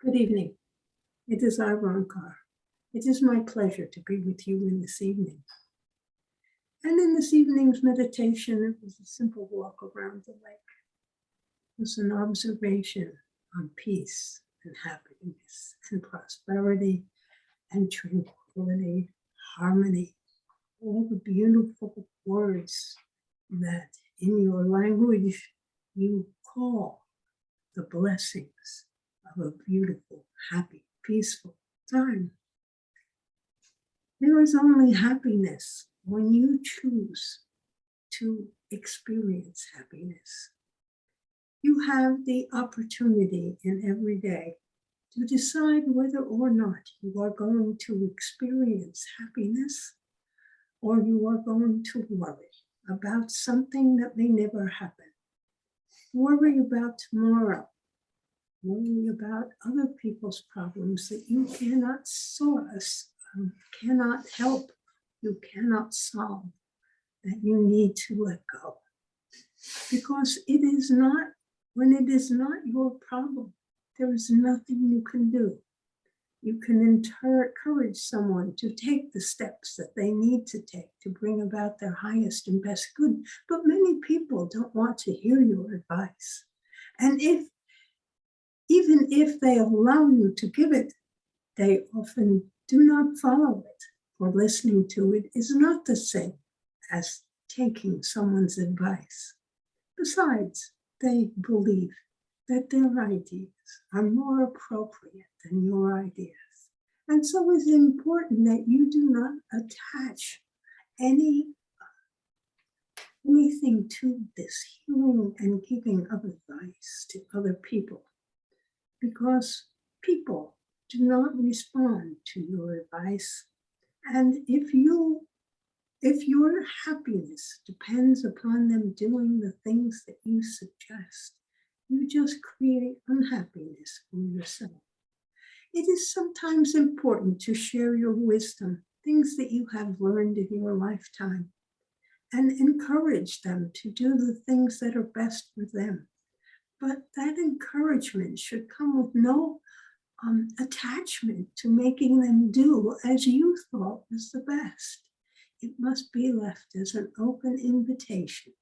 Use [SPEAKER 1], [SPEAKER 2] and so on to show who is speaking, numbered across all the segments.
[SPEAKER 1] Good evening. It is Ivankar. It is my pleasure to be with you in this evening. And in this evening's meditation, it was a simple walk around the lake. It was an observation on peace and happiness and prosperity and tranquility, harmony, all the beautiful words that in your language you call the blessings of a beautiful, happy, peaceful time. There is only happiness when you choose to experience happiness. You have the opportunity in every day to decide whether or not you are going to experience happiness or you are going to worry about something that may never happen. Worry about tomorrow. Worry about other people's problems that you cannot cannot help, you cannot solve, that you need to let go. Because it is not, when it is not your problem, there is nothing you can do. You can encourage someone to take the steps that they need to take to bring about their highest and best good, but many people don't want to hear your advice. And even if they allow you to give it, they often do not follow it, or listening to it is not the same as taking someone's advice. Besides, they believe that their ideas are more appropriate than your ideas. And so it's important that you do not attach anything to this hearing and giving of advice to other people, because people do not respond to your advice. And if your happiness depends upon them doing the things that you suggest, you just create unhappiness for yourself. It is sometimes important to share your wisdom, things that you have learned in your lifetime, and encourage them to do the things that are best for them. But that encouragement should come with no attachment to making them do as you thought was the best. It must be left as an open invitation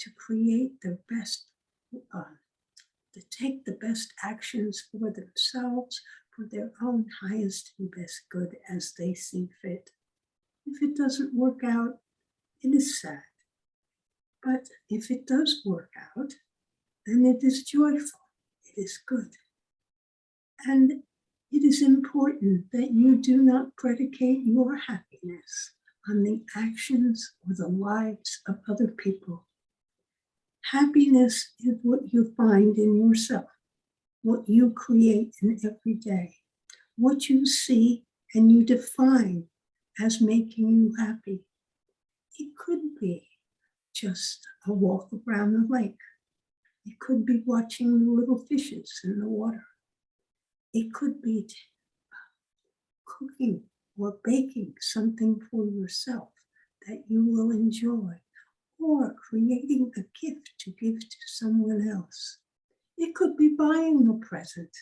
[SPEAKER 1] to create the best, to take the best actions for themselves, for their own highest and best good as they see fit. If it doesn't work out, it is sad. But if it does work out, then it is joyful, it is good. And it is important that you do not predicate your happiness on the actions or the lives of other people. Happiness is what you find in yourself, what you create in every day, what you see and you define as making you happy. It could be just a walk around the lake. It could be watching the little fishes in the water. It could be cooking or baking something for yourself that you will enjoy, or creating a gift to give to someone else. It could be buying a present.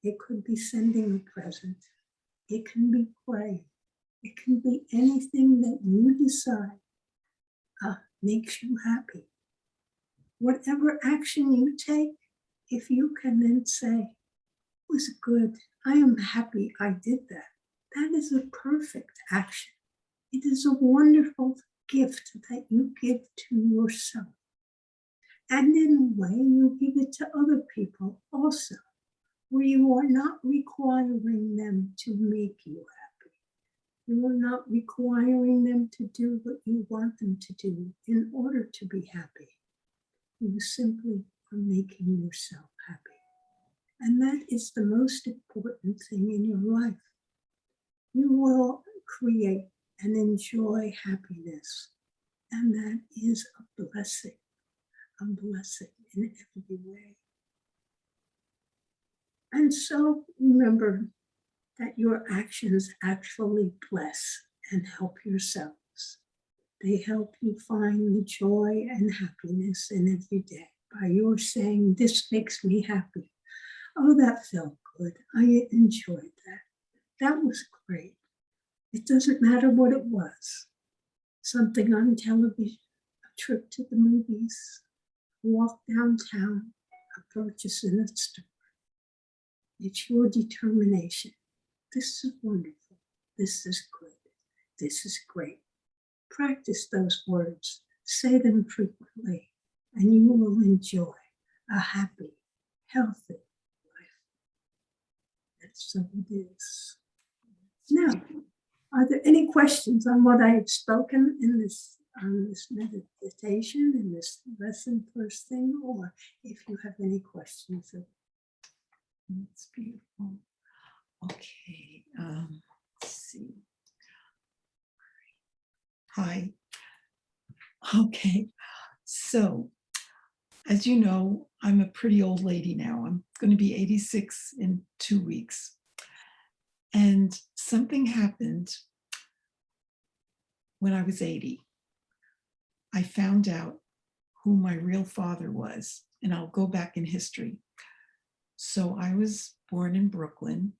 [SPEAKER 1] It could be sending a present. It can be praying. It can be anything that you decide makes you happy. Whatever action you take, if you can then say, it was good, I am happy I did that. That is a perfect action. It is a wonderful gift that you give to yourself. And in a way, you give it to other people also, where you are not requiring them to make you happy. You are not requiring them to do what you want them to do in order to be happy. You simply are making yourself happy. And that is the most important thing in your life. You will create and enjoy happiness. And that is a blessing in every way. And so remember that your actions actually bless and help yourselves. They help you find the joy and happiness in every day by your saying, this makes me happy. Oh, that felt good. I enjoyed that. That was great. It doesn't matter what it was. Something on television, a trip to the movies, a walk downtown, a purchase in a store. It's your determination. This is wonderful. This is good. This is great. Practice those words. Say them frequently, and you will enjoy a happy, healthy life. That's so it is. Now, are there any questions on what I have spoken in this meditation, in this lesson first thing, or if you have any questions?
[SPEAKER 2] That's beautiful. Okay, let's see. Hi. Okay, so as you know, I'm a pretty old lady now. I'm going to be 86 in 2 weeks. And something happened when I was 80. I found out who my real father was, and I'll go back in history. So I was born in Brooklyn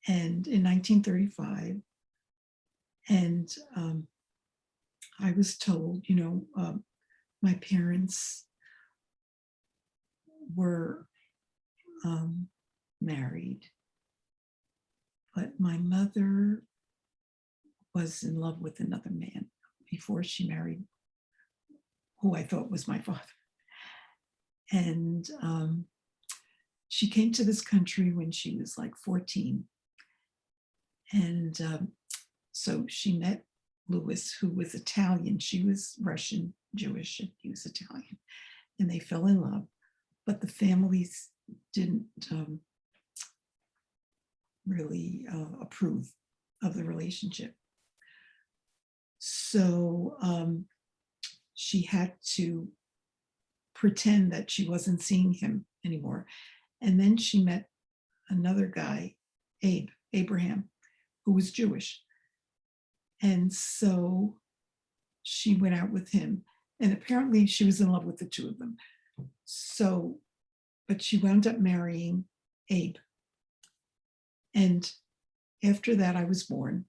[SPEAKER 2] and in 1935. And I was told, my parents were married, but my mother was in love with another man before she married who I thought was my father. And she came to this country when she was like 14. And so she met Louis, who was Italian. She was Russian, Jewish, and he was Italian. And they fell in love, but the families didn't really approve of the relationship. So she had to pretend that she wasn't seeing him anymore. And then she met another guy, Abraham, who was Jewish. And so she went out with him. And apparently she was in love with the two of them. So, but she wound up marrying Abe. And after that, I was born.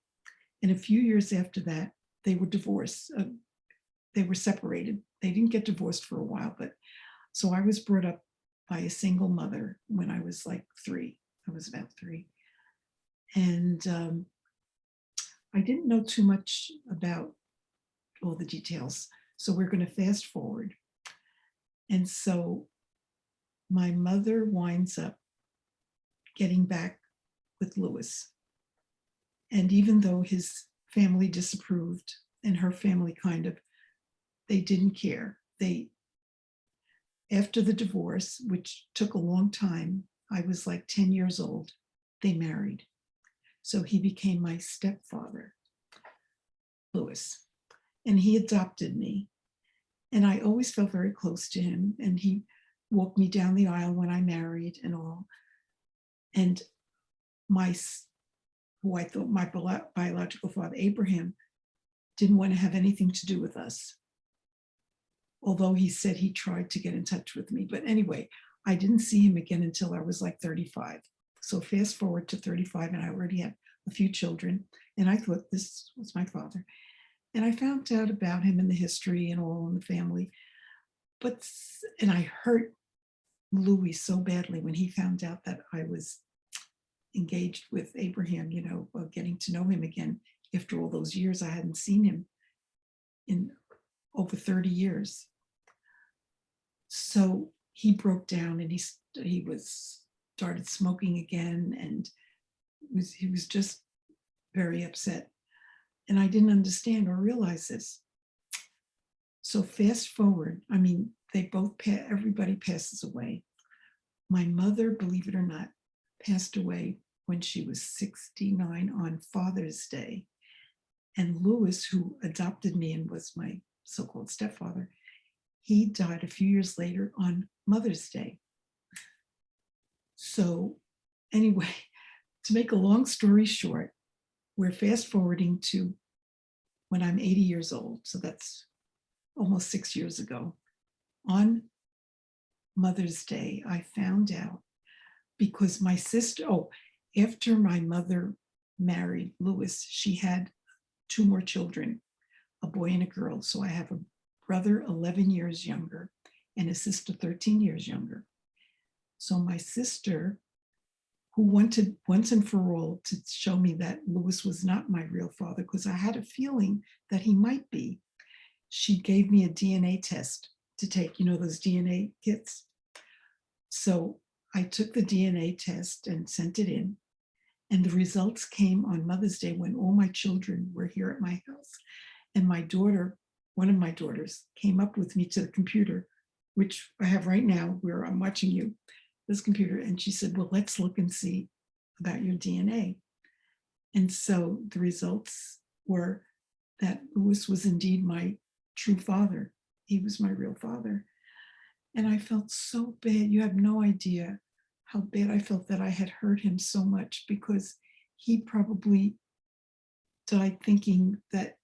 [SPEAKER 2] And a few years after that, they were divorced. They were separated. They didn't get divorced for a while, but so I was brought up by a single mother when I was like 3. I was about 3. And I didn't know too much about all the details. So we're going to fast forward. And so my mother winds up getting back with Louis. And even though his family disapproved and her family they didn't care. After the divorce, which took a long time, I was like 10 years old, they married. So he became my stepfather, Louis, and he adopted me. And I always felt very close to him. And he walked me down the aisle when I married and all. And who I thought my biological father, Abraham, didn't want to have anything to do with us. Although he said he tried to get in touch with me. But anyway, I didn't see him again until I was like 35. So fast forward to 35, and I already had a few children. And I thought this was my father. And I found out about him in the history and all in the family. And I hurt Louis so badly when he found out that I was engaged with Abraham, getting to know him again after all those years. I hadn't seen him in over 30 years. So he broke down and he started smoking again, and he was just very upset. And I didn't understand or realize this. So fast forward, everybody passes away. My mother, believe it or not, passed away when she was 69 on Father's Day. And Louis, who adopted me and was my so-called stepfather, he died a few years later on Mother's Day. So anyway, to make a long story short, we're fast forwarding to when I'm 80 years old. So that's almost 6 years ago. On Mother's Day, I found out because my sister, after my mother married Louis, she had 2 more children, a boy and a girl. So I have a brother 11 years younger and a sister 13 years younger. So my sister, who wanted once and for all to show me that Louis was not my real father, because I had a feeling that he might be, she gave me a DNA test to take, those DNA kits. So I took the DNA test and sent it in. And the results came on Mother's Day when all my children were here at my house. And my daughter, one of my daughters, came up with me to the computer, which I have right now where I'm watching you, this computer. And she said, well, let's look and see about your DNA. And so the results were that Louis was indeed my true father. He was my real father. And I felt so bad. You have no idea how bad I felt that I had hurt him so much, because he probably died thinking that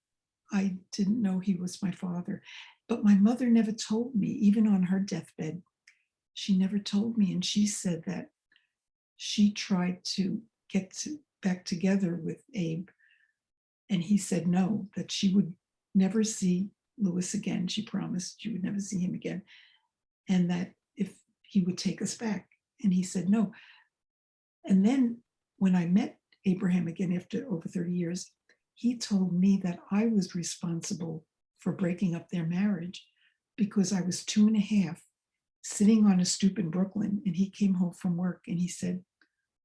[SPEAKER 2] I didn't know he was my father. But my mother never told me, even on her deathbed, she never told me. And she said that she tried to get back together with Abe. And he said no, that she would never see Louis again. She promised she would never see him again. And that if he would take us back. And he said no. And then when I met Abraham again after over 30 years, he told me that I was responsible for breaking up their marriage, because I was 2.5 sitting on a stoop in Brooklyn, and he came home from work and he said,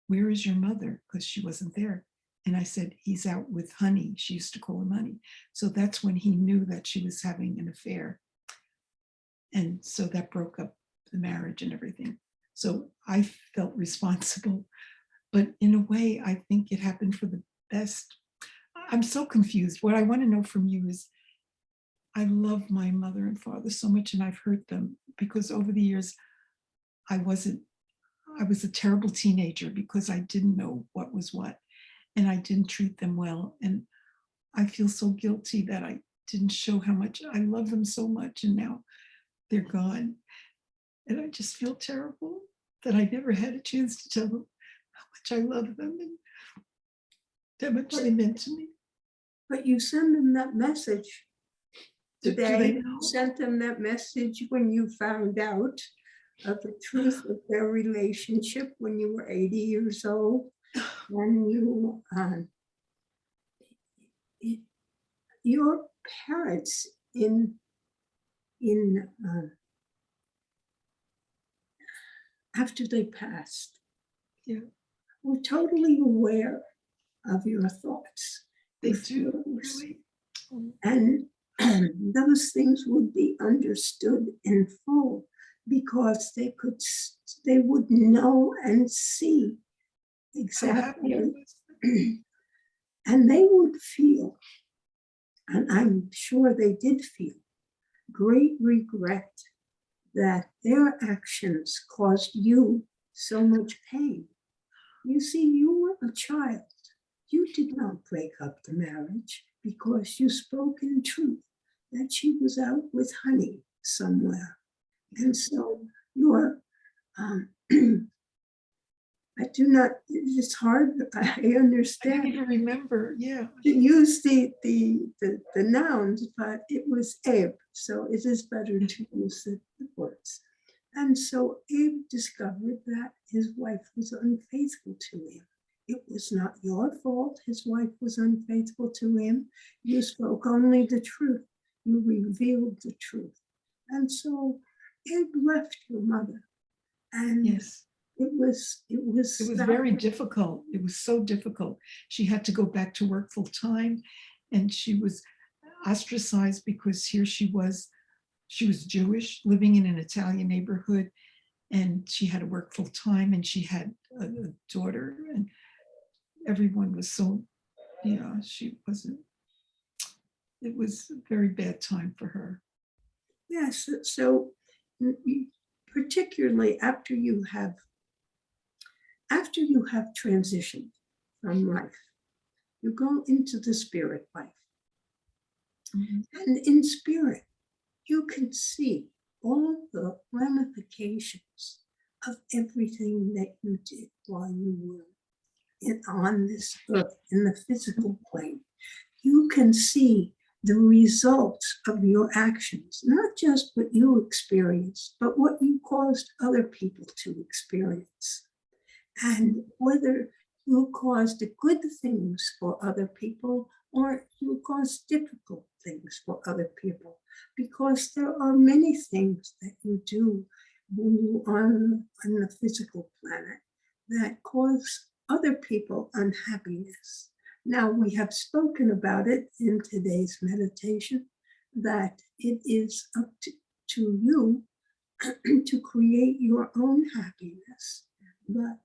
[SPEAKER 2] where is your mother? Because she wasn't there. And I said, he's out with Honey. She used to call him Honey. So that's when he knew that she was having an affair. And so that broke up the marriage and everything. So I felt responsible, but in a way, I think it happened for the best. I'm so confused. What I want to know from you is, I love my mother and father so much, and I've hurt them because over the years, I was a terrible teenager because I didn't know what was what, and I didn't treat them well. And I feel so guilty that I didn't show how much I love them so much, and now they're gone. And I just feel terrible that I never had a chance to tell them how much I love them and how much they meant to me.
[SPEAKER 1] But you send them that message
[SPEAKER 2] Do
[SPEAKER 1] today.
[SPEAKER 2] they
[SPEAKER 1] You
[SPEAKER 2] know?
[SPEAKER 1] sent them that message when you found out of the truth of their relationship when you were 80 years old. When you, your parents after they passed,
[SPEAKER 2] Yeah,
[SPEAKER 1] were totally aware of your thoughts.
[SPEAKER 2] they
[SPEAKER 1] your
[SPEAKER 2] do,
[SPEAKER 1] feelings.
[SPEAKER 2] really. Oh,
[SPEAKER 1] And those things would be understood in full because they would know and see
[SPEAKER 2] how happy I
[SPEAKER 1] exactly,
[SPEAKER 2] was.
[SPEAKER 1] and they would feel, and I'm sure they did feel, great regret that their actions caused you so much pain. You see, you were a child. You did not break up the marriage because you spoke in truth that she was out with Honey somewhere. And so you're, I do not, it's hard, I
[SPEAKER 2] I didn't
[SPEAKER 1] understand
[SPEAKER 2] even remember. Yeah.
[SPEAKER 1] to use the nouns, but it was Abe, so it is better to use the words. And so Abe discovered that his wife was unfaithful to him. It was not your fault his wife was unfaithful to him. You spoke only the truth. You revealed the truth. And so Abe left your mother. And
[SPEAKER 2] Yes.
[SPEAKER 1] it was
[SPEAKER 2] It was very difficult. It was so difficult. She had to go back to work full time, and she was ostracized because here she was Jewish, living in an Italian neighborhood, and she had to work full time, and she had a daughter, and everyone was so, she wasn't, it was a very bad time for her.
[SPEAKER 1] Yes, so particularly after you have transitioned from life, you go into the spirit life.
[SPEAKER 2] Mm-hmm.
[SPEAKER 1] And in spirit, you can see all the ramifications of everything that you did while you were on this earth in the physical plane. You can see the results of your actions, not just what you experienced, but what you caused other people to experience. And whether you caused good things for other people or you caused difficult things for other people, because there are many things that you do when you are on the physical planet that cause other people unhappiness. Now, we have spoken about it in today's meditation, that it is up to you to create your own happiness. But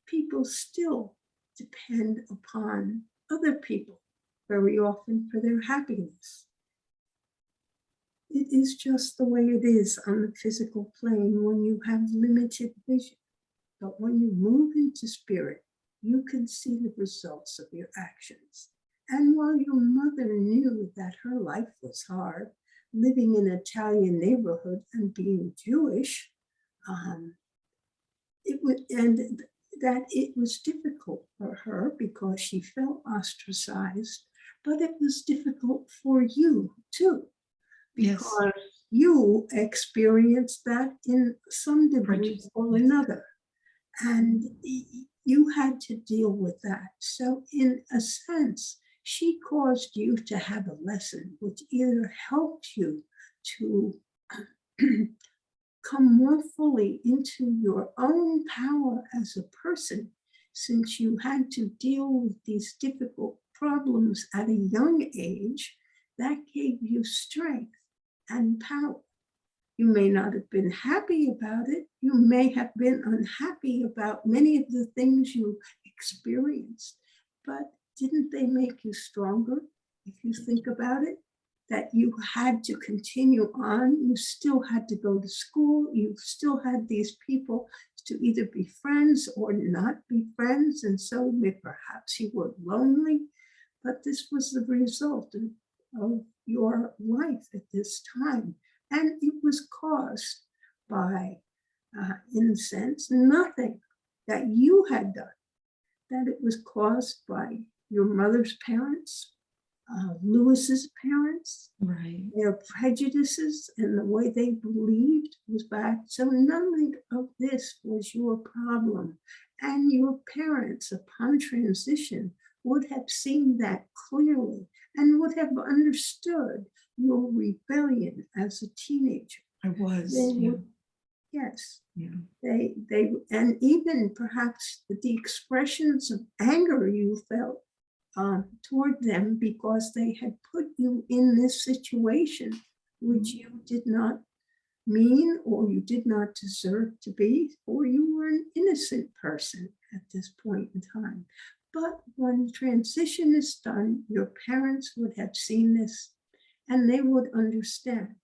[SPEAKER 1] people still depend upon other people very often for their happiness. It is just the way it is on the physical plane when you have limited vision. But when you move into spirit, you can see the results of your actions. And while your mother knew that her life was hard, living in an Italian neighborhood and being Jewish, it was difficult for her because she felt ostracized, but it was difficult for you too, because you experienced that in some degree or another, and you had to deal with that. So in a sense, she caused you to have a lesson which either helped you to come more fully into your own power as a person, since you had to deal with these difficult problems at a young age. That gave you strength and power. You may not have been happy about it. You may have been unhappy about many of the things you experienced, but didn't they make you stronger? If you think about it, that you had to continue on, you still had to go to school, you still had these people to either be friends or not be friends, and so perhaps you were lonely, but this was the result of your life at this time. And it was caused by, in a sense, nothing that you had done, that it was caused by your mother's parents, Lewis's parents, their prejudices and the way they believed was bad. So none of this was your problem. And your parents, upon transition, would have seen that clearly and would have understood your rebellion as a teenager.
[SPEAKER 2] I was.
[SPEAKER 1] Yes.
[SPEAKER 2] Yeah.
[SPEAKER 1] They and even perhaps the expressions of anger you felt toward them because they had put you in this situation which you did not mean or you did not deserve to be, or you were an innocent person at this point in time. But when transition is done, your parents would have seen this and they would understand,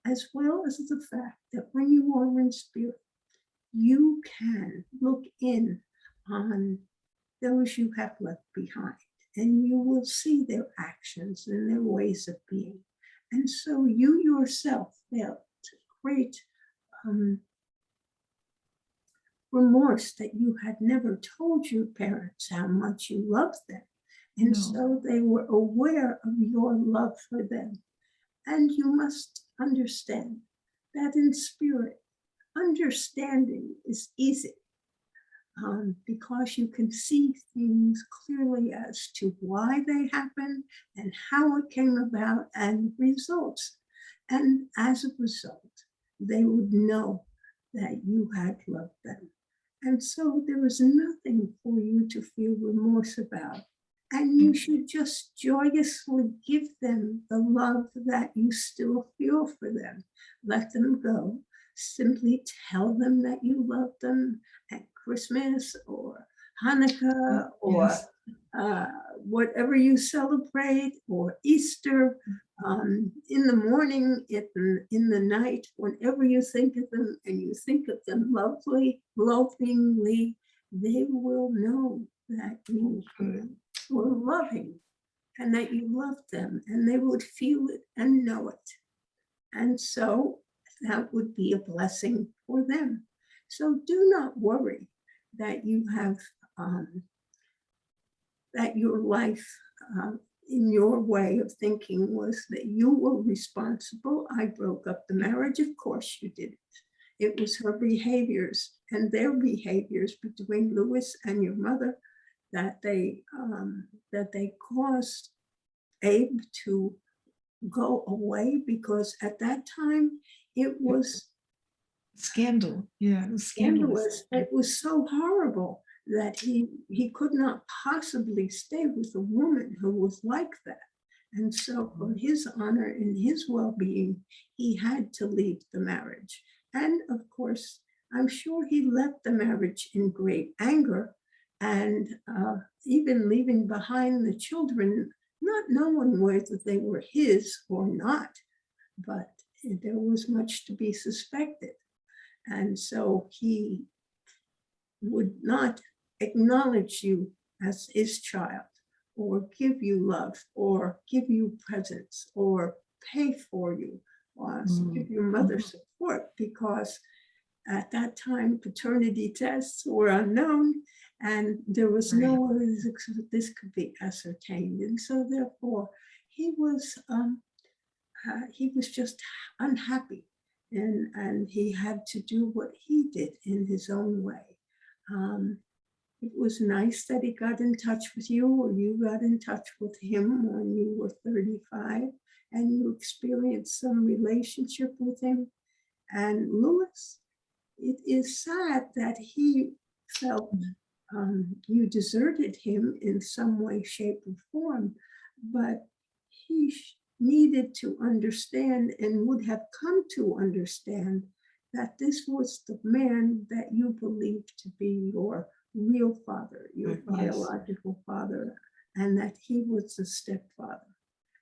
[SPEAKER 1] as well as the fact that when you are in spirit, you can look in on those you have left behind, and you will see their actions and their ways of being. And so you yourself felt great remorse that you had never told your parents how much you loved them. And so they were aware of your love for them. And you must understand that in spirit, understanding is easy. Because you can see things clearly as to why they happened and how it came about and results. And as a result, they would know that you had loved them. And so there was nothing for you to feel remorse about. And you should just joyously give them the love that you still feel for them. Let them go. Simply tell them that you love them at Christmas or Hanukkah or whatever you celebrate, or Easter, in the morning, in the night, whenever you think of them and you think of them lovingly, they will know that you were loving and that you loved them, and they would feel it and know it. And so that would be a blessing for them. So do not worry that you have that your life in your way of thinking was that you were responsible. I broke up the marriage. Of course you did. It was her behaviors and their behaviors between Louis and your mother that they caused Abe to go away, because at that time it was
[SPEAKER 2] Scandal. Yeah, it was scandalous.
[SPEAKER 1] scandalous. It was so horrible that he could not possibly stay with a woman who was like that. And so for his honor and his well-being, he had to leave the marriage. And of course, I'm sure he left the marriage in great anger, and even leaving behind the children, not knowing whether they were his or not, but there was much to be suspected. And so he would not acknowledge you as his child, or give you love, or give you presents, or pay for you, or give your mother support, because at that time paternity tests were unknown and there was no way this could be ascertained. And so therefore he was just unhappy, and he had to do what he did in his own way. It was nice that he got in touch with you, or you got in touch with him when you were 35, and you experienced some relationship with him. And Louis, it is sad that he felt you deserted him in some way, shape, or form, but he needed to understand, and would have come to understand, that this was the man that you believed to be your real father, your biological father, and that he was a stepfather.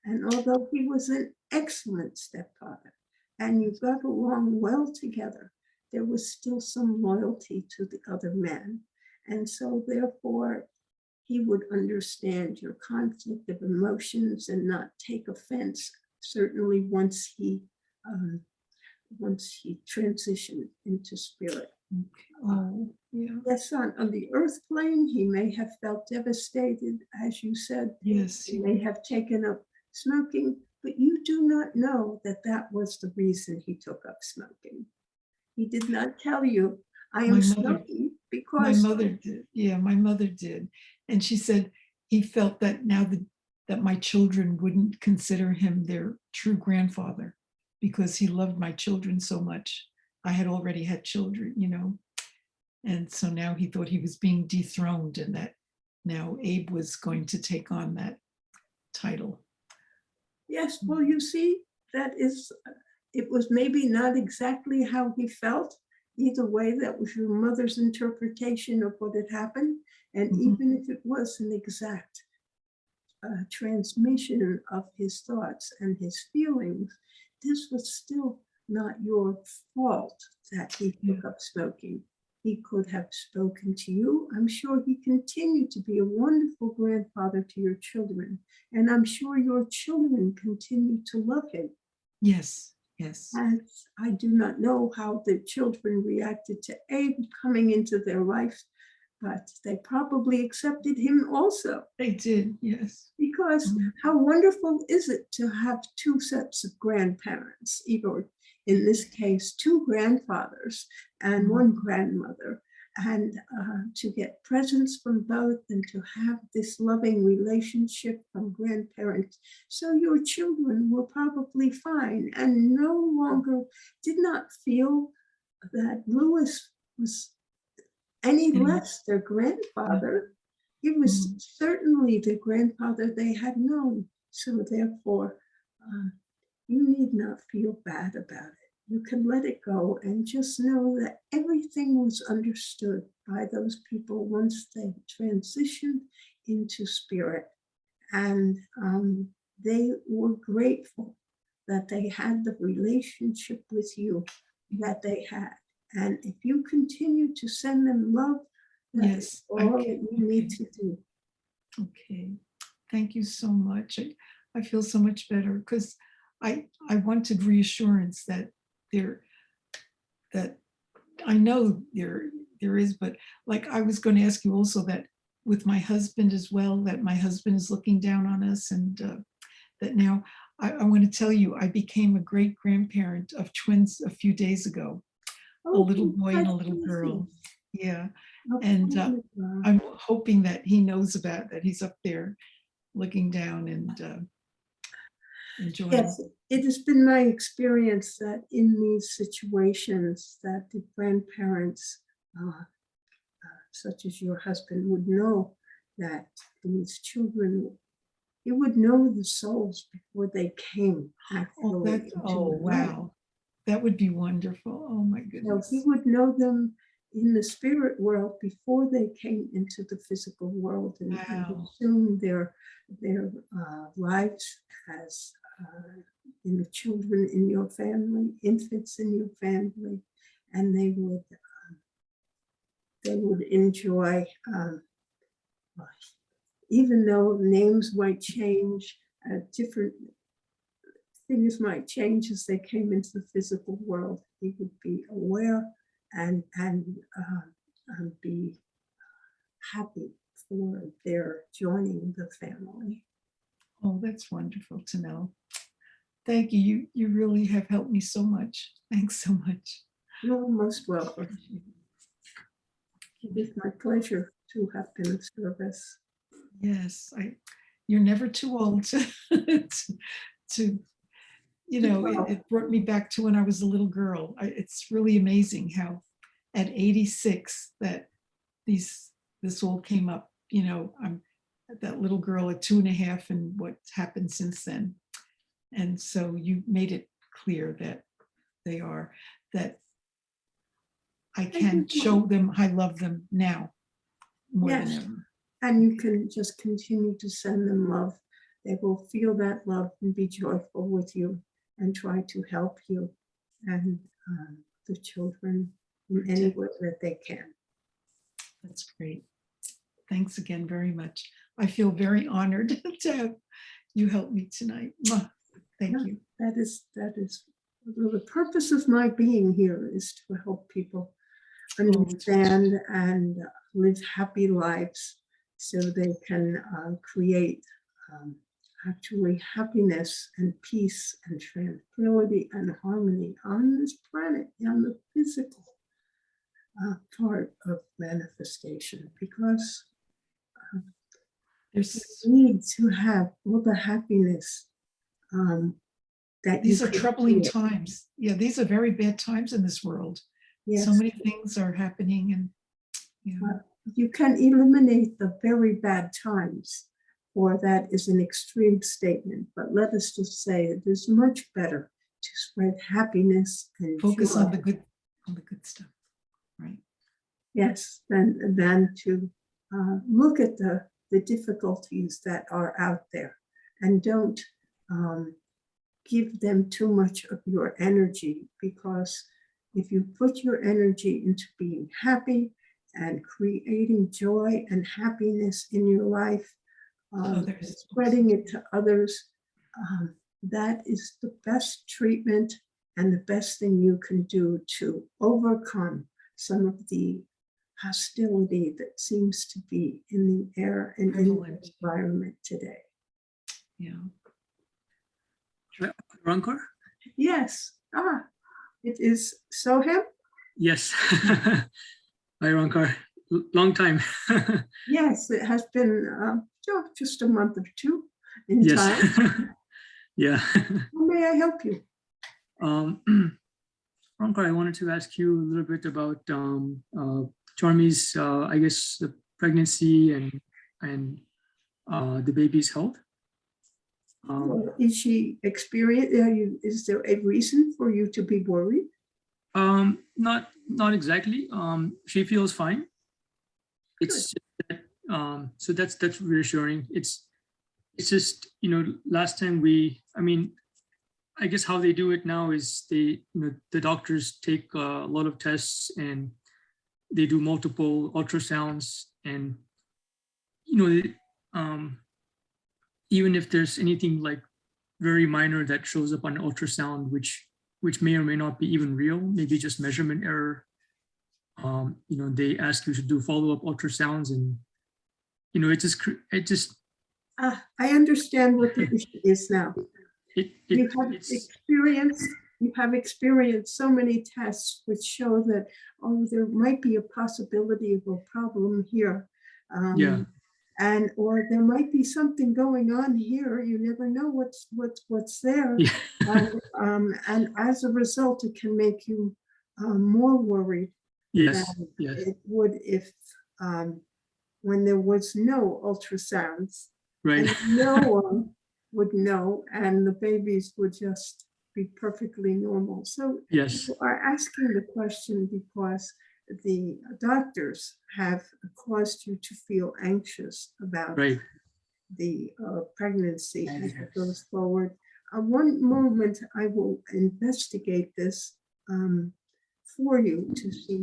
[SPEAKER 1] And although he was an excellent stepfather, and you got along well together, there was still some loyalty to the other man. And so therefore, he would understand your conflict of emotions and not take offense, certainly once he transitioned into spirit. Yes, on the earth plane, he may have felt devastated, as you said.
[SPEAKER 2] Yes.
[SPEAKER 1] He may have taken up smoking, but you do not know that that was the reason he took up smoking. He did not tell you, I am smoking because...
[SPEAKER 2] My mother did. Yeah, my mother did. And she said he felt that now that my children wouldn't consider him their true grandfather, because he loved my children so much. I had already had children, and so now he thought he was being dethroned, and that now Abe was going to take on that title.
[SPEAKER 1] Yes, well, you see, it was maybe not exactly how he felt. Either way, that was your mother's interpretation of what had happened. And even if it was an exact transmission of his thoughts and his feelings, this was still not your fault that he took up smoking. He could have spoken to you. I'm sure he continued to be a wonderful grandfather to your children. And I'm sure your children continue to love him.
[SPEAKER 2] Yes, yes.
[SPEAKER 1] As I do not know how the children reacted to Abe coming into their life, but they probably accepted him also.
[SPEAKER 2] They did, yes.
[SPEAKER 1] Because how wonderful is it to have two sets of grandparents, either in this case, two grandfathers and one grandmother, and to get presents from both, and to have this loving relationship from grandparents. So your children were probably fine and no longer did not feel that Louis was any less their grandfather. He was certainly the grandfather they had known. So therefore, you need not feel bad about it. You can let it go and just know that everything was understood by those people once they transitioned into spirit. And they were grateful that they had the relationship with you that they had. And if you continue to send them love, that's all that you need to do.
[SPEAKER 2] Okay, thank you so much. I feel so much better, because I wanted reassurance that I know there is, but like I was going to ask you also that with my husband as well, that my husband is looking down on us, and that now I want to tell you, I became a great grandparent of twins a few days ago, a
[SPEAKER 1] Oh,
[SPEAKER 2] little boy and a little girl.
[SPEAKER 1] congratulations.
[SPEAKER 2] Yeah.
[SPEAKER 1] How
[SPEAKER 2] And
[SPEAKER 1] fun is that?
[SPEAKER 2] I'm hoping that he knows about that. He's up there looking down and enjoying.
[SPEAKER 1] Yes, it has been my experience that in these situations that the grandparents, such as your husband, would know that these children, you would know the souls before they came
[SPEAKER 2] Oh,
[SPEAKER 1] actually
[SPEAKER 2] that's,
[SPEAKER 1] into
[SPEAKER 2] oh,
[SPEAKER 1] your life.
[SPEAKER 2] wow. That would be wonderful. Oh, my
[SPEAKER 1] So he
[SPEAKER 2] goodness.
[SPEAKER 1] would know them in the spirit world before they came into the physical world, and
[SPEAKER 2] Wow.
[SPEAKER 1] assume their lives as in the children in your family, infants in your family, and they would enjoy, even though names might change, different things might change as they came into the physical world. He would be aware and be happy for their joining the family.
[SPEAKER 2] Oh, that's wonderful to know. Thank you. You really have helped me so much. Thanks so much.
[SPEAKER 1] You're most welcome. It is my pleasure to have been of service.
[SPEAKER 2] Yes, you're never too old to it brought me back to when I was a little girl. It's really amazing how at 86 that this all came up. I'm that little girl at 2.5 and what's happened since then. And so you made it clear that that I can show them I love them now more than
[SPEAKER 1] Yes,
[SPEAKER 2] ever.
[SPEAKER 1] and you can just continue to send them love. They will feel that love and be joyful with you and try to help you and the children in any way that they can.
[SPEAKER 2] That's great. Thanks again very much. I feel very honored to have you help me tonight. Thank you.
[SPEAKER 1] That is the purpose of my being here, is to help people understand and live happy lives so they can create actually happiness and peace and tranquility and harmony on this planet, on the physical part of manifestation, because
[SPEAKER 2] There's
[SPEAKER 1] you need to have all the happiness that
[SPEAKER 2] these
[SPEAKER 1] you
[SPEAKER 2] are
[SPEAKER 1] could
[SPEAKER 2] troubling
[SPEAKER 1] feel.
[SPEAKER 2] times. Yeah, these are very bad times in this world.
[SPEAKER 1] Yes.
[SPEAKER 2] So many things are happening, and
[SPEAKER 1] you can eliminate the very bad times, or that is an extreme statement, but let us just say it is much better to spread happiness and
[SPEAKER 2] focus
[SPEAKER 1] joy.
[SPEAKER 2] on the good stuff, right?
[SPEAKER 1] Yes, than to look at the difficulties that are out there, and don't give them too much of your energy, because if you put your energy into being happy and creating joy and happiness in your life, spreading it to others, that is the best treatment and the best thing you can do to overcome some of the hostility that seems to be in the air and in the environment today.
[SPEAKER 2] Yeah.
[SPEAKER 3] Rancor?
[SPEAKER 1] Yes. It is Sohem?
[SPEAKER 3] Yes. Hi, Rancor. Long time.
[SPEAKER 1] Yes, it has been just a month or two in
[SPEAKER 3] yes.
[SPEAKER 1] time.
[SPEAKER 3] Yeah.
[SPEAKER 1] How may I help you?
[SPEAKER 3] Rancor, I wanted to ask you a little bit about Charmy's, I guess, the pregnancy and the baby's health.
[SPEAKER 1] Is she experiencing? Is there a reason for you to be worried?
[SPEAKER 3] Not exactly. She feels fine. It's just that, so that's reassuring. It's just, last time I guess how they do it now is the doctors take a lot of tests and they do multiple ultrasounds, and even if there's anything like very minor that shows up on ultrasound, which may or may not be even real, maybe just measurement error, they ask you to do follow-up ultrasounds, and it just
[SPEAKER 1] I understand what the issue is now.
[SPEAKER 3] it
[SPEAKER 1] You have
[SPEAKER 3] it's
[SPEAKER 1] experienced so many tests which show that, oh, there might be a possibility of a problem here.
[SPEAKER 3] yeah
[SPEAKER 1] Or there might be something going on here. You never know what's there.
[SPEAKER 3] yeah
[SPEAKER 1] And as a result, it can make you more worried
[SPEAKER 3] yes
[SPEAKER 1] than
[SPEAKER 3] yes
[SPEAKER 1] it would if when there was no ultrasounds
[SPEAKER 3] right
[SPEAKER 1] and no one would know, and the babies would just be perfectly normal. So
[SPEAKER 3] yes
[SPEAKER 1] you are asking the question because the doctors have caused you to feel anxious about
[SPEAKER 3] right
[SPEAKER 1] the pregnancy as it goes forward. One moment, I will investigate this for you to see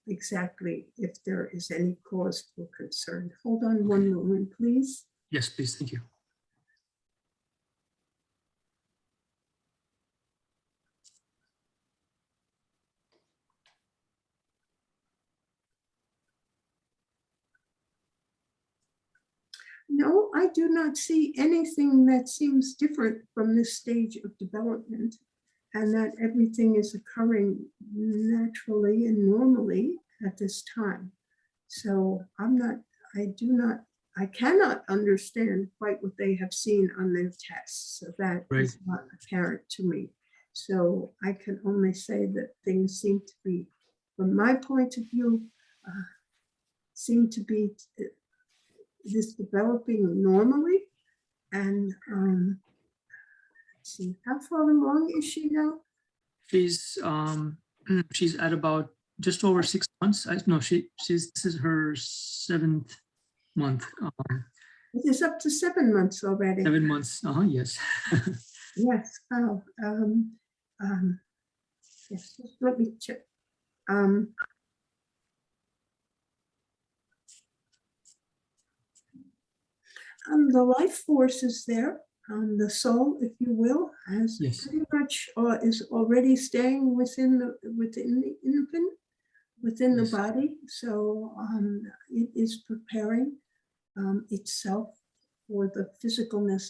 [SPEAKER 1] exactly if there is any cause for concern. Hold on one moment, please.
[SPEAKER 3] yes please, thank you.
[SPEAKER 1] No, I do not see anything that seems different from this stage of development, and that everything is occurring naturally and normally at this time. So I cannot understand quite what they have seen on their tests. So that
[SPEAKER 3] Right.
[SPEAKER 1] is not apparent to me. So I can only say that things seem to be, from my point of view, seem to be this developing normally. And let's see, how far along is she now?
[SPEAKER 3] She's at about just over 6 months. This is her 7th month.
[SPEAKER 1] It is up to 7 months already.
[SPEAKER 3] 7 months. Yes.
[SPEAKER 1] Yes. Oh, yes. Just let me check. The life force is there. The soul, if you will, has
[SPEAKER 3] Yes.
[SPEAKER 1] pretty much is already staying within the infant, within the
[SPEAKER 3] Yes.
[SPEAKER 1] body. So it is preparing itself for the physicalness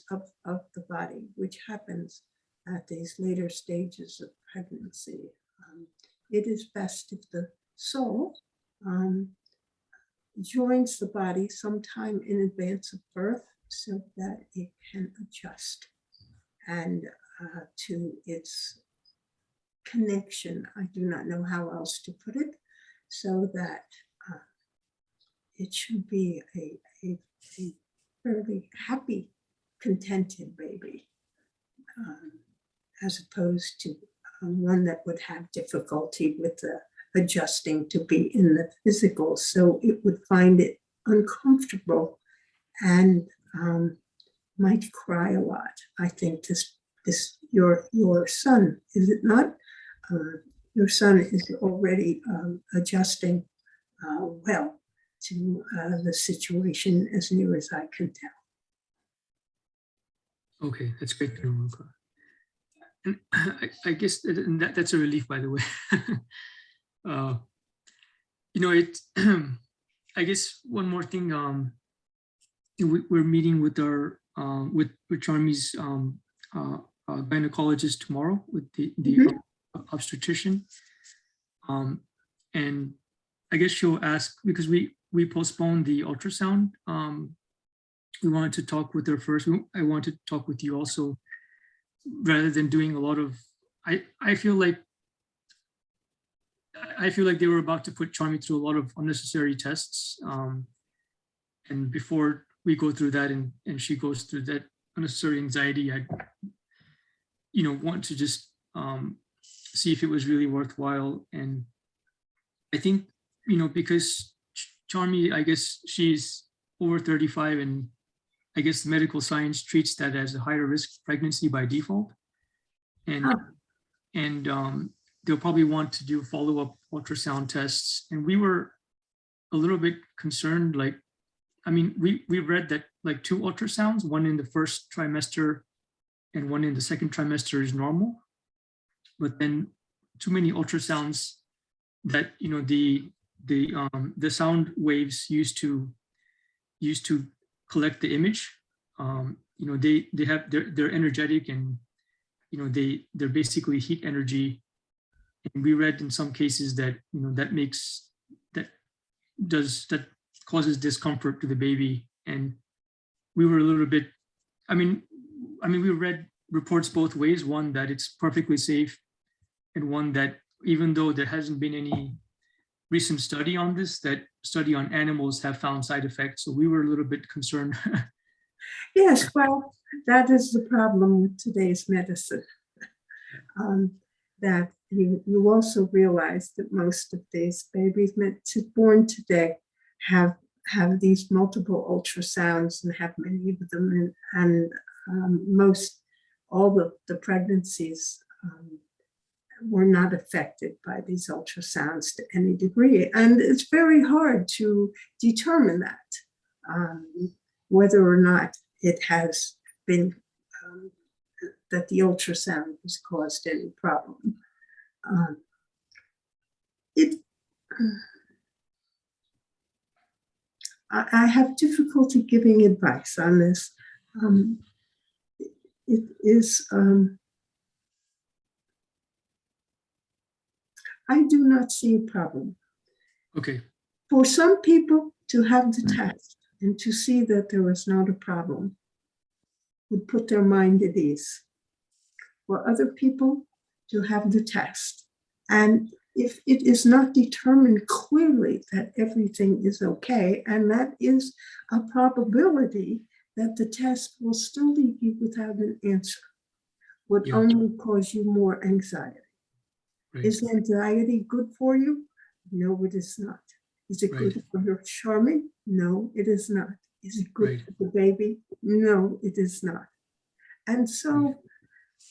[SPEAKER 1] of the body, which happens at these later stages of pregnancy. It is best if the soul joins the body sometime in advance of birth so that it can adjust and to its connection. I do not know how else to put it, so that it should be a fairly happy, contented baby, as opposed to one that would have difficulty with adjusting to be in the physical. So it would find it uncomfortable and might cry a lot. I think your son, is it not? Your son is already adjusting well to the situation, as near as I can tell.
[SPEAKER 3] Okay, that's great to know. And I guess that's a relief, by the way. I guess one more thing. We're meeting with our with Charmy's gynecologist tomorrow with the obstetrician, and I guess she'll ask, because we postponed the ultrasound. We wanted to talk with her first. I wanted to talk with you also, rather than doing a lot of. I feel like they were about to put Charmy through a lot of unnecessary tests, and before we go through that and she goes through that unnecessary anxiety, I want to just see if it was really worthwhile. And I think because Charmy, I guess she's over 35, and I guess medical science treats that as a higher risk pregnancy by default, and they'll probably want to do follow-up ultrasound tests. And we were a little bit concerned, we read that 2 ultrasounds, one in the first trimester and one in the second trimester, is normal, but then too many ultrasounds that the the sound waves used to collect the image. They're energetic, and they're basically heat energy. And we read in some cases that that causes discomfort to the baby. And we were a little bit, we read reports both ways, one that it's perfectly safe, and one that even though there hasn't been any recent study on this, that study on animals have found side effects. So we were a little bit concerned.
[SPEAKER 1] Yes, well, that is the problem with today's medicine. That you also realize that most of these babies born today have these multiple ultrasounds and have many of them, and all the pregnancies were not affected by these ultrasounds to any degree. And it's very hard to determine that, whether or not it has been, that the ultrasound has caused any problem. I have difficulty giving advice on this. It is, I do not see a problem.
[SPEAKER 3] Okay.
[SPEAKER 1] For some people to have the test and to see that there was not a problem would put their mind at ease. For other people to have the test, and if it is not determined clearly that everything is okay, and that is a probability that the test will still leave you without an answer, would only cause you more anxiety. Right. Is anxiety good for you? No, it is not. Is it good for your charming? No, it is not. Is it good for the baby? No, it is not. And so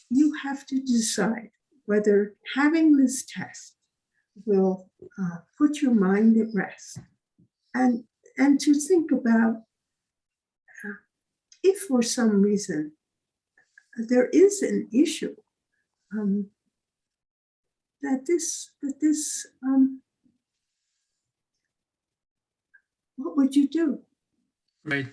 [SPEAKER 1] you have to decide whether having this test will put your mind at rest, and to think about if for some reason there is an issue, what would you do?
[SPEAKER 3] Right.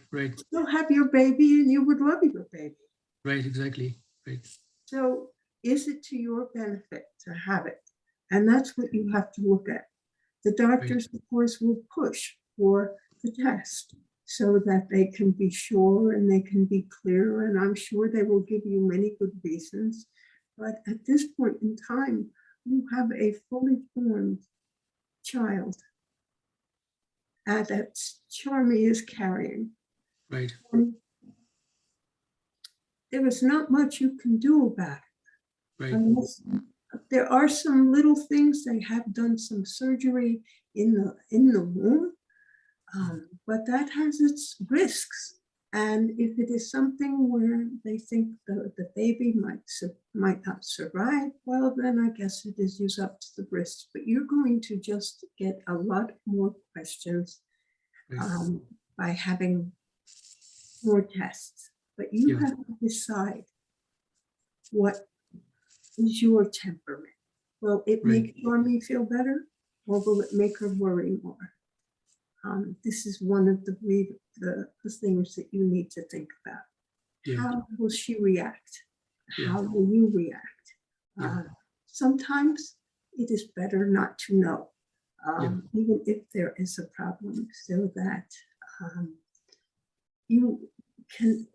[SPEAKER 1] You'll have your baby and you would love your baby.
[SPEAKER 3] Right, exactly. Right.
[SPEAKER 1] So is it to your benefit to have it? And that's what you have to look at. The doctors, of course, will push for the test so that they can be sure and they can be clear. And I'm sure they will give you many good reasons. But at this point in time, you have a fully formed child that Charmy is carrying.
[SPEAKER 3] Right.
[SPEAKER 1] And there is not much you can do about it.
[SPEAKER 3] Right.
[SPEAKER 1] Unless, there are some little things. They have done some surgery in the womb, but that has its risks. And if it is something where they think the baby might not survive, well, then I guess it is up to the risks. But you're going to just get a lot more questions by having more tests. But you have to decide what is your temperament. Will it make Norma feel better, or will it make her worry more? This is one of the things that you need to think about. How will she react? How will you react? Sometimes it is better not to know, even if there is a problem, so that you can,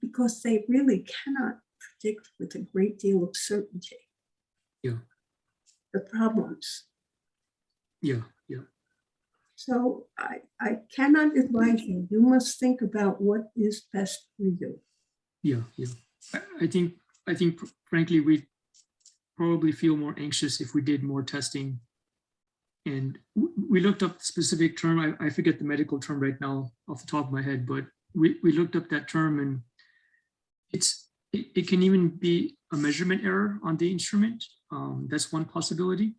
[SPEAKER 1] because they really cannot predict with a great deal of certainty the problems. So I cannot advise you. You must think about what is best for you.
[SPEAKER 3] I think frankly, we probably feel more anxious if we did more testing. And we looked up the specific term. I forget the medical term right now off the top of my head, but we looked up that term, and it can even be a measurement error on the instrument. That's one possibility.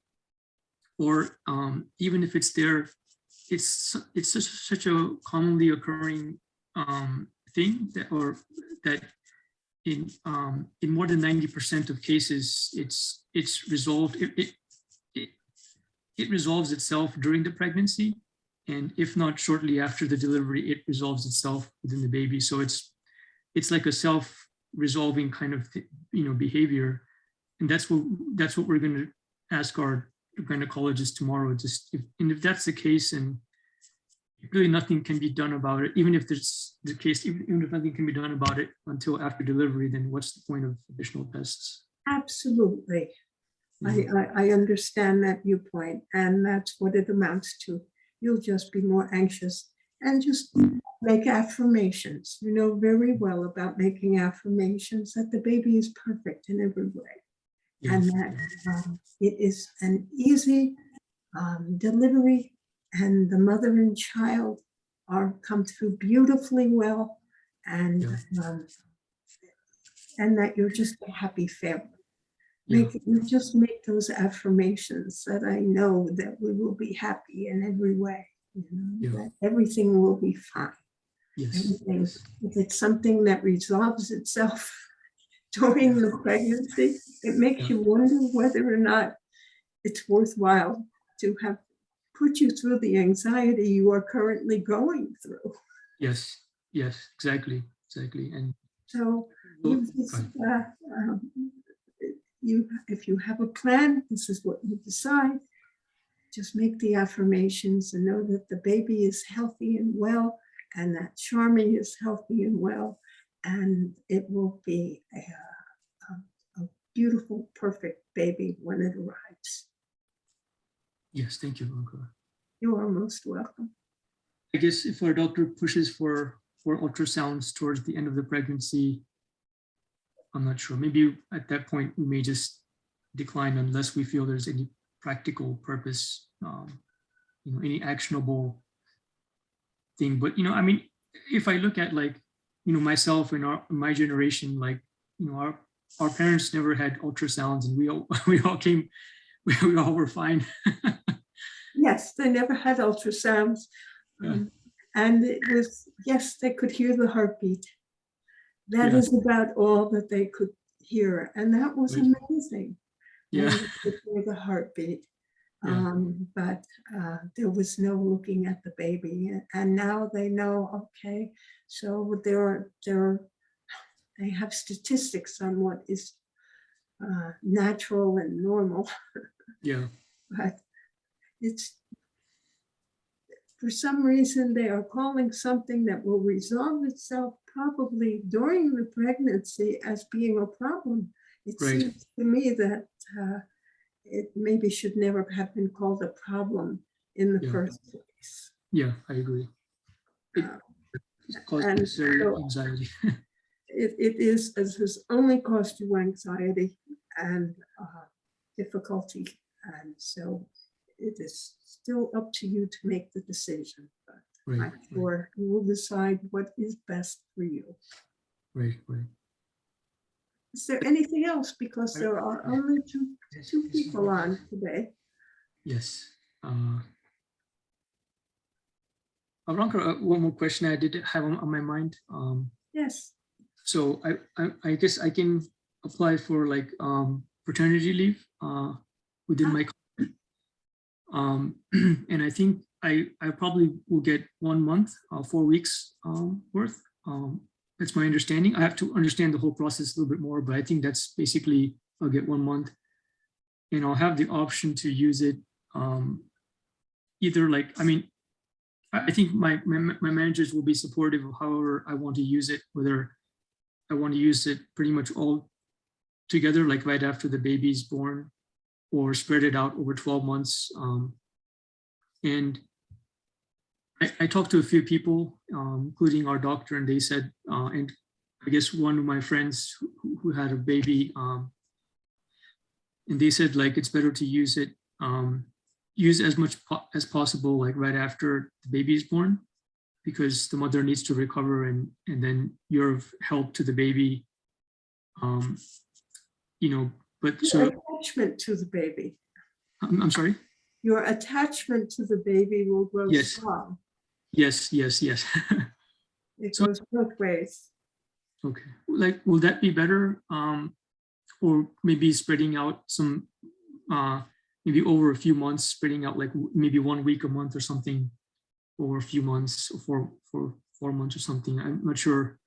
[SPEAKER 3] Or even if it's there, it's such a commonly occurring thing that in more than 90% of cases it's resolved. it resolves itself during the pregnancy, and if not shortly after the delivery, it resolves itself within the baby. So it's like a self-resolving kind of behavior, and that's what we're going to ask our gynecologist tomorrow. If that's the case, and really nothing can be done about it, even if there's the case, even if nothing can be done about it until after delivery, then what's the point of additional tests?
[SPEAKER 1] Absolutely.
[SPEAKER 3] Yeah.
[SPEAKER 1] I understand that viewpoint, and that's what it amounts to. You'll just be more anxious and just make affirmations. You know very well about making affirmations that the baby is perfect in every way,
[SPEAKER 3] Yeah.
[SPEAKER 1] and that it is an easy delivery, and the mother and child are come through beautifully well, and and that you're just a happy family. Just make those affirmations that I know that we will be happy in every way, that everything will be fine.
[SPEAKER 3] Yes.
[SPEAKER 1] Everything, if it's something that resolves itself during the pregnancy, it makes you wonder whether or not it's worthwhile to have put you through the anxiety you are currently going through.
[SPEAKER 3] Yes, exactly. And
[SPEAKER 1] so if you have a plan, this is what you decide. Just make the affirmations and know that the baby is healthy and well, and that Charmy is healthy and well, and it will be a beautiful, perfect baby when it arrives.
[SPEAKER 3] Yes, thank you, Veronica.
[SPEAKER 1] You are most welcome.
[SPEAKER 3] I guess if our doctor pushes for ultrasounds towards the end of the pregnancy, I'm not sure. Maybe at that point we may just decline unless we feel there's any practical purpose, any actionable thing. But I mean, if I look at myself and my generation, our parents never had ultrasounds, and we all were fine.
[SPEAKER 1] Yes, they never had ultrasounds. And it was, yes, they could hear the heartbeat. That is about all that they could hear. And that was amazing.
[SPEAKER 3] Yeah.
[SPEAKER 1] They could hear the heartbeat. But there was no looking at the baby. And now they know, okay, so they have statistics on what is natural and normal.
[SPEAKER 3] Yeah.
[SPEAKER 1] But it's, for some reason, they are calling something that will resolve itself probably during the pregnancy as being a problem. It seems to me that it maybe should never have been called a problem in the first place.
[SPEAKER 3] Yeah, I agree. It causes anxiety.
[SPEAKER 1] It has only caused you anxiety and difficulty, and so it is still up to you to make the decision. But I'm sure you will decide what is best for you.
[SPEAKER 3] Right.
[SPEAKER 1] Is there anything else? Because there are only two people on today.
[SPEAKER 3] Yes. Veronica, one more question I did have on my mind.
[SPEAKER 1] Yes.
[SPEAKER 3] So I guess I can apply for paternity leave within my company. And I think I probably will get 1 month, 4 weeks worth. That's my understanding. I have to understand the whole process a little bit more, but I think that's basically I'll get 1 month, and I'll have the option to use it either I think my managers will be supportive of however I want to use it, whether I want to use it pretty much all together, like right after the baby's born, or spread it out over 12 months. And I talked to a few people, including our doctor, and they said, and I guess one of my friends who had a baby, and they said it's better to use it, use as much as possible, right after the baby is born, because the mother needs to recover, and then you're of help to the baby. But
[SPEAKER 1] your attachment to the baby.
[SPEAKER 3] I'm sorry?
[SPEAKER 1] Your attachment to the baby will grow strong.
[SPEAKER 3] Yes.
[SPEAKER 1] It goes both ways.
[SPEAKER 3] Okay. Will that be better? Or maybe spreading out some maybe over a few months, spreading out like maybe 1 week a month or something, over a few months, or for 4 months or something. I'm not sure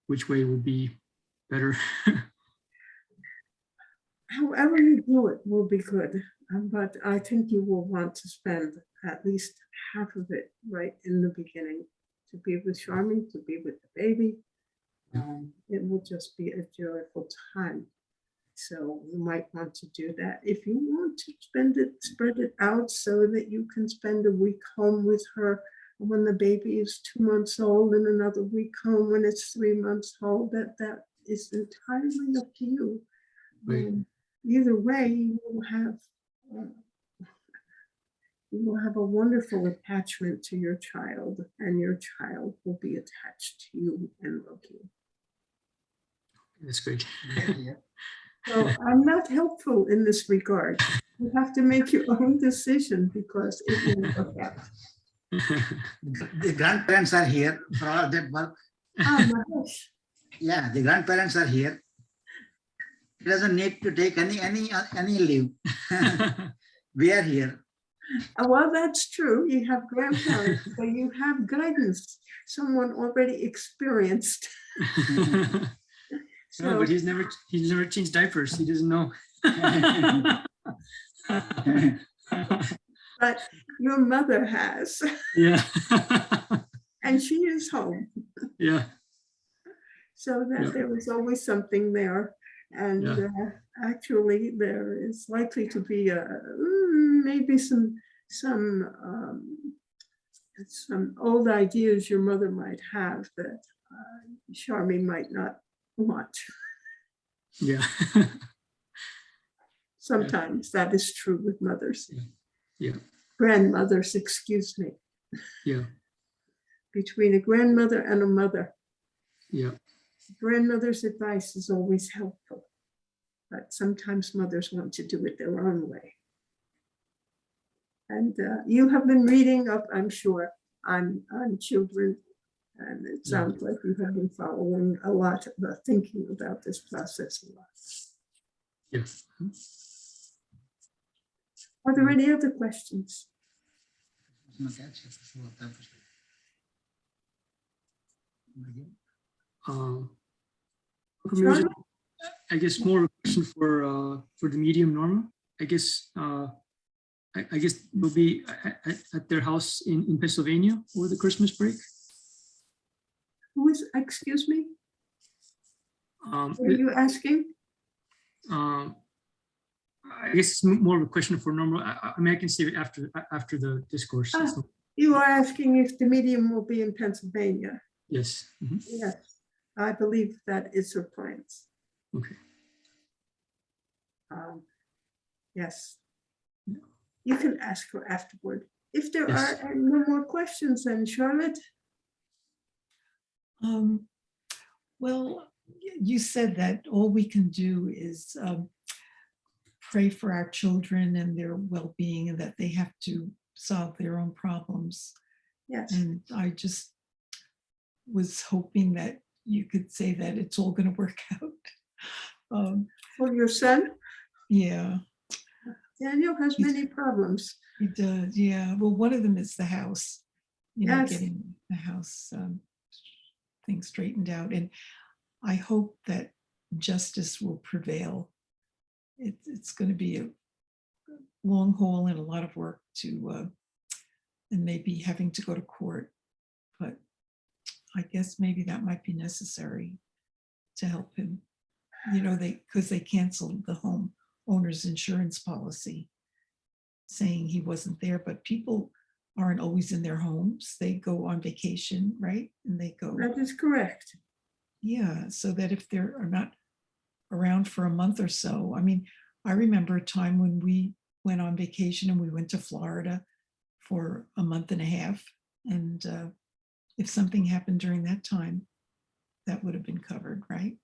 [SPEAKER 3] which way would be better.
[SPEAKER 1] However you do it will be good, but I think you will want to spend at least half of it right in the beginning to be with Charmy, to be with the baby. It will just be a joyful time. So you might want to do that. If you want to spread it out so that you can spend a week home with her when the baby is 2 months old and another week home when it's 3 months old, that is entirely up to you.
[SPEAKER 3] Right.
[SPEAKER 1] Either way, you will have a wonderful attachment to your child, and your child will be attached to you and love you.
[SPEAKER 3] That's great.
[SPEAKER 1] So I'm not helpful in this regard. You have to make your own decision because it will work out.
[SPEAKER 4] The grandparents are here for all of that work.
[SPEAKER 1] Oh my gosh.
[SPEAKER 4] Yeah, the grandparents are here. He doesn't need to take any leave. We are here.
[SPEAKER 1] Well, that's true. You have grandparents, but you have guidance, someone already experienced.
[SPEAKER 3] No, but he's never changed diapers. He doesn't know.
[SPEAKER 1] But your mother has,
[SPEAKER 3] Yeah.
[SPEAKER 1] and she is home.
[SPEAKER 3] Yeah.
[SPEAKER 1] So that
[SPEAKER 3] Yeah.
[SPEAKER 1] there was always something there. And actually, there is likely to be maybe some old ideas your mother might have that Charmy might not want.
[SPEAKER 3] Yeah.
[SPEAKER 1] Sometimes that is true with mothers.
[SPEAKER 3] Yeah.
[SPEAKER 1] Grandmothers, excuse me.
[SPEAKER 3] Yeah.
[SPEAKER 1] Between a grandmother and a mother.
[SPEAKER 3] Yeah.
[SPEAKER 1] Grandmother's advice is always helpful, but sometimes mothers want to do it their own way. And you have been reading up, I'm sure, on children, and it sounds like you have been following a lot, thinking about this process a lot.
[SPEAKER 3] Yeah.
[SPEAKER 1] Are there any other questions?
[SPEAKER 3] Music, I guess more a question for the medium Norma. I guess I guess we'll be at their house in Pennsylvania over the Christmas break.
[SPEAKER 1] Who is, excuse me? What are you asking?
[SPEAKER 3] I guess it's more of a question for Norma. I mean, I can save it after the discourse.
[SPEAKER 1] You are asking if the medium will be in Pennsylvania.
[SPEAKER 3] Yes. Mm-hmm.
[SPEAKER 1] Yes, I believe that is her plans.
[SPEAKER 3] Okay.
[SPEAKER 1] Yes.
[SPEAKER 3] Yeah.
[SPEAKER 1] You can ask her afterward. If there
[SPEAKER 3] Yes.
[SPEAKER 1] are no more questions, then Charlotte.
[SPEAKER 2] Well, you said that all we can do is pray for our children and their well-being, and that they have to solve their own problems.
[SPEAKER 1] Yes.
[SPEAKER 2] And I just was hoping that you could say that it's all going to work out.
[SPEAKER 1] For your son,
[SPEAKER 2] Yeah,
[SPEAKER 1] Daniel has many problems.
[SPEAKER 2] he does. Yeah. Well, one of them is the house,
[SPEAKER 1] Yes.
[SPEAKER 2] getting the house thing straightened out. And I hope that justice will prevail. It's going to be a long haul and a lot of work to, and maybe having to go to court. But I guess maybe that might be necessary to help him. Because they canceled the home owner's insurance policy, saying he wasn't there. But people aren't always in their homes. They go on vacation, right? And they go.
[SPEAKER 1] That is correct.
[SPEAKER 2] Yeah, so that if they're not around for a month or so, I mean, I remember a time when we went on vacation and we went to Florida for a month and a half. And if something happened during that time, that would have been covered, right?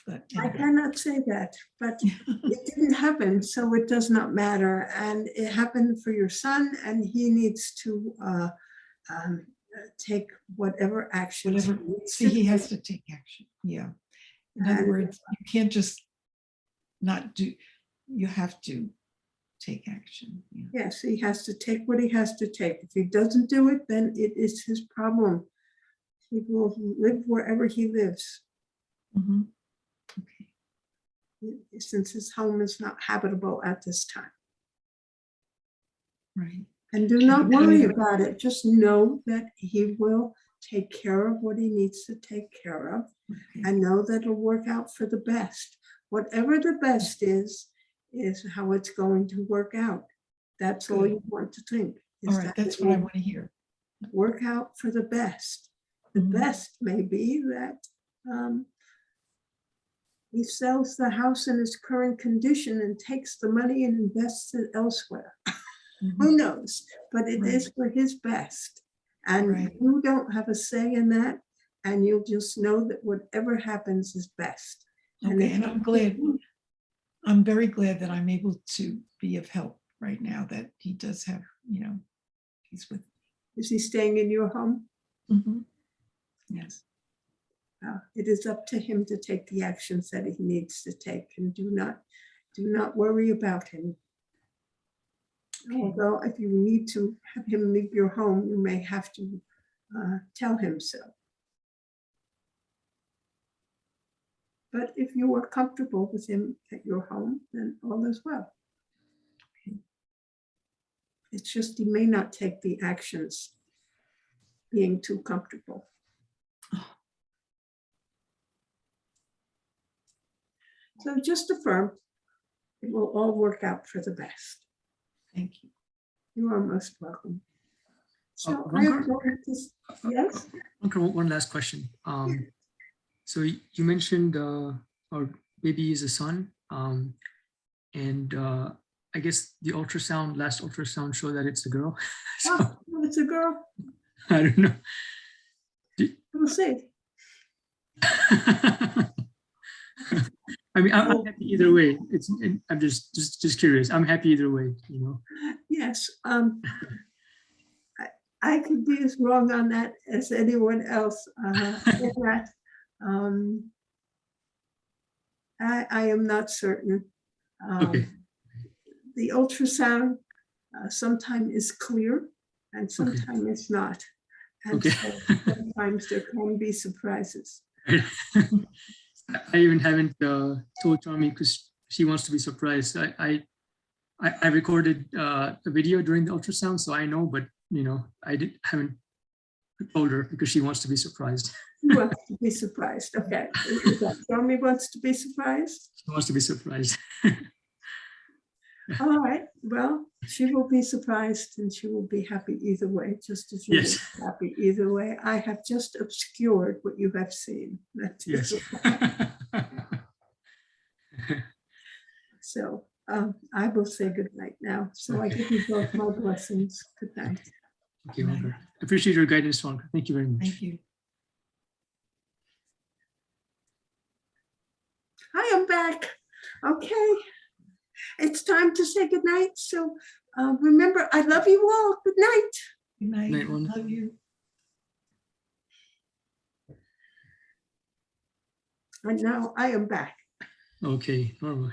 [SPEAKER 2] But
[SPEAKER 1] I
[SPEAKER 2] anyway.
[SPEAKER 1] cannot say that, but it didn't happen, so it does not matter. And it happened for your son, and he needs to take whatever action.
[SPEAKER 2] He has to take action. Yeah. In other words, you can't just not do. you have to take action. Yeah.
[SPEAKER 1] Yes, he has to take what he has to take. If he doesn't do it, then it is his problem. He will live wherever he lives,
[SPEAKER 2] Mhm. Okay.
[SPEAKER 1] since his home is not habitable at this time.
[SPEAKER 2] Right.
[SPEAKER 1] And do not worry about it. Just know that he will take care of what he needs to take care of,
[SPEAKER 2] Okay.
[SPEAKER 1] and know that it'll work out for the best. Whatever the best is how it's going to work out. That's all
[SPEAKER 2] Good.
[SPEAKER 1] you want to think. is
[SPEAKER 2] All right.
[SPEAKER 1] that
[SPEAKER 2] That's
[SPEAKER 1] it
[SPEAKER 2] what I
[SPEAKER 1] will
[SPEAKER 2] want to hear.
[SPEAKER 1] work out for the best. The
[SPEAKER 2] Mhm.
[SPEAKER 1] best may be that he sells the house in its current condition and takes the money and invests it elsewhere.
[SPEAKER 2] Mhm.
[SPEAKER 1] Who knows? But it is
[SPEAKER 2] Right.
[SPEAKER 1] for his best. And
[SPEAKER 2] Right.
[SPEAKER 1] you don't have a say in that. And you'll just know that whatever happens is best.
[SPEAKER 2] Okay.
[SPEAKER 1] if
[SPEAKER 2] And I'm very glad that I'm able to be of help right now, that he does have, he's with.
[SPEAKER 1] Is he staying in your home?
[SPEAKER 2] Mhm. Yes.
[SPEAKER 1] It is up to him to take the actions that he needs to take, and do not worry about him.
[SPEAKER 2] Okay.
[SPEAKER 1] Although if you need to have him leave your home, you may have to tell him so. But if you are comfortable with him at your home, then all is well. It's just he may not take the actions being too comfortable. So just affirm it will all work out for the best.
[SPEAKER 2] Thank you.
[SPEAKER 1] You are most welcome. So I
[SPEAKER 3] Bunker?
[SPEAKER 1] am going to, yes?
[SPEAKER 3] Okay, one last question. So you mentioned, or maybe he's a son, and I guess the last ultrasound showed that it's a girl. So
[SPEAKER 1] Oh, it's a girl.
[SPEAKER 3] I don't know.
[SPEAKER 1] We'll see.
[SPEAKER 3] I mean, I'm happy either way. I'm just curious. I'm happy either way.
[SPEAKER 1] Yes, I could be as wrong on that as anyone else. In that, I am not certain.
[SPEAKER 3] Okay.
[SPEAKER 1] The ultrasound sometimes is clear and sometimes it's not. And
[SPEAKER 3] Okay.
[SPEAKER 1] so sometimes there can be surprises.
[SPEAKER 3] I even haven't told Tommy because she wants to be surprised. I recorded a video during the ultrasound, so I know, but I haven't told her because she wants to be surprised.
[SPEAKER 1] She wants to be surprised. Okay. Tommy wants to be surprised.
[SPEAKER 3] She wants to be surprised.
[SPEAKER 1] All right. Well, she will be surprised and she will be happy either way, just as you
[SPEAKER 3] Yes.
[SPEAKER 1] will be happy either way. I have just obscured what you have seen. That is
[SPEAKER 3] Yes.
[SPEAKER 1] So I will say good night now. So I give you both my blessings. Good night.
[SPEAKER 3] Okay, Wonka. Appreciate your guidance, Wonka. Thank you very much.
[SPEAKER 2] Thank you.
[SPEAKER 1] I am back. Okay. It's time to say good night. So remember, I love you all. Good night.
[SPEAKER 2] Good night.
[SPEAKER 3] Night, Wanda.
[SPEAKER 2] Love you.
[SPEAKER 1] And now I am back.
[SPEAKER 3] Okay, Norma.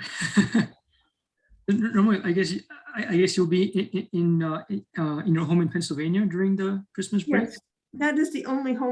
[SPEAKER 3] Norma, I guess you'll be in your home in Pennsylvania during the Christmas break.
[SPEAKER 1] Yes, that is the only home